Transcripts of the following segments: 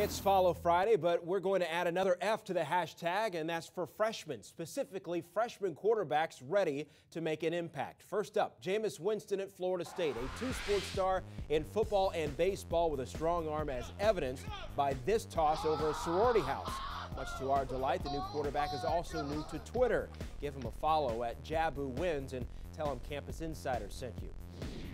It's Follow Friday, but we're going to add another F to the hashtag, and that's for freshmen, specifically freshman quarterbacks ready to make an impact. First up, Jameis Winston at Florida State, a two-sport star in football and baseball with a strong arm as evidenced by this toss over a sorority house. Much to our delight, the new quarterback is also new to Twitter. Give him a follow at JabuWins and tell him Campus Insider sent you.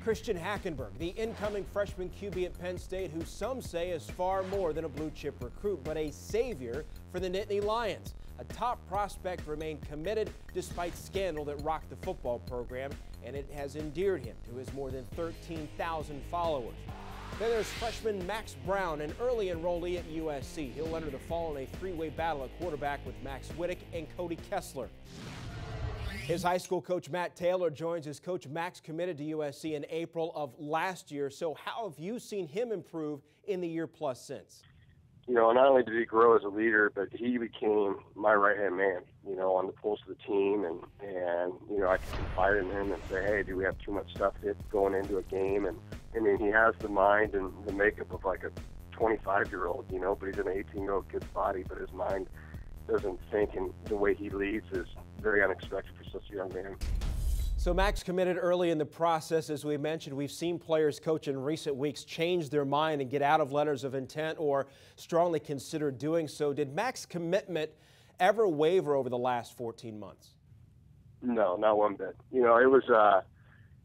Christian Hackenberg, the incoming freshman QB at Penn State, who some say is far more than a blue-chip recruit, but a savior for the Nittany Lions. A top prospect remained committed despite scandal that rocked the football program, and it has endeared him to his more than 13,000 followers. Then there's freshman Max Browne, an early enrollee at USC. He'll enter the fall in a three-way battle at quarterback with Max Whittick and Cody Kessler. His high school coach Matt Taylor joins his coach Max, committed to USC in April of last year. So how have you seen him improve in the year plus since? You know, not only did he grow as a leader, but he became my right-hand man, you know, on the pulse of the team. And you know, I could confide in him and say, hey, do we have too much stuff going into a game? And I mean, he has the mind and the makeup of like a 25-year-old, you know, but he's an 18-year-old kid's body, but his mind doesn't think, and the way he leads is very unexpected for such a young man. So Max committed early in the process. As we mentioned, we've seen players, coach, in recent weeks change their mind and get out of letters of intent or strongly consider doing so. Did Max's commitment ever waver over the last 14 months? No, not one bit. You know, it was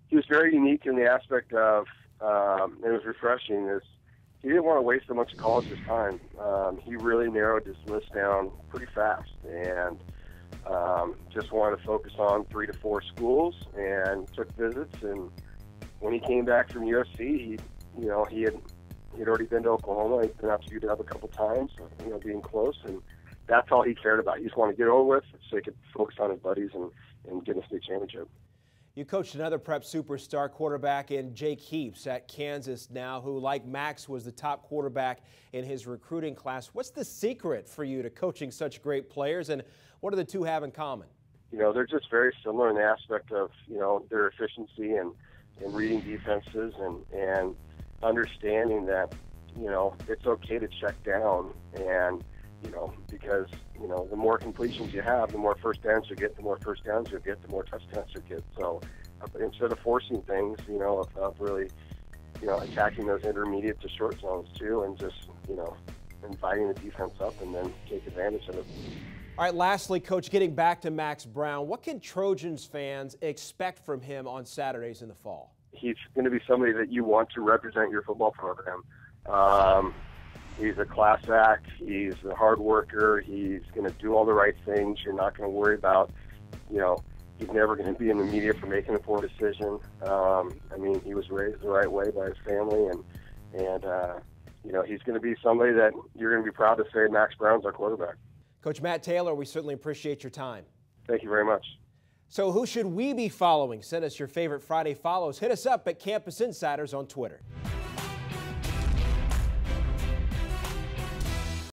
he was very unique in the aspect of it was refreshing. He didn't want to waste so much of college's time. He really narrowed his list down pretty fast and just wanted to focus on 3 to 4 schools and took visits. And when he came back from USC, he had already been to Oklahoma. He'd been out to UW a couple times, you know, being close. And that's all he cared about. He just wanted to get over with so he could focus on his buddies and get a state championship. You coached another prep superstar quarterback in Jake Heaps at Kansas now, who, like Max, was the top quarterback in his recruiting class. What's the secret for you to coaching such great players, and what do the two have in common? You know, they're just very similar in the aspect of, you know, their efficiency and reading defenses and understanding that, you know, it's okay to check down and, you know, because, you know, the more completions you have, the more first downs you get, the more touchdowns you get. So instead of forcing things, you know, of really, you know, attacking those intermediate to short zones too, and just, you know, inviting the defense up and then take advantage of it. All right, lastly, Coach, getting back to Max Browne, what can Trojans fans expect from him on Saturdays in the fall? He's going to be somebody that you want to represent your football program. He's a class act. He's a hard worker. He's going to do all the right things. You're not going to worry about, you know, he's never going to be in the media for making a poor decision. I mean, he was raised the right way by his family, and you know, he's going to be somebody that you're going to be proud to say Max Browne's our quarterback. Coach Matt Taylor, we certainly appreciate your time. Thank you very much. So who should we be following? Send us your favorite Friday follows. Hit us up at Campus Insiders on Twitter.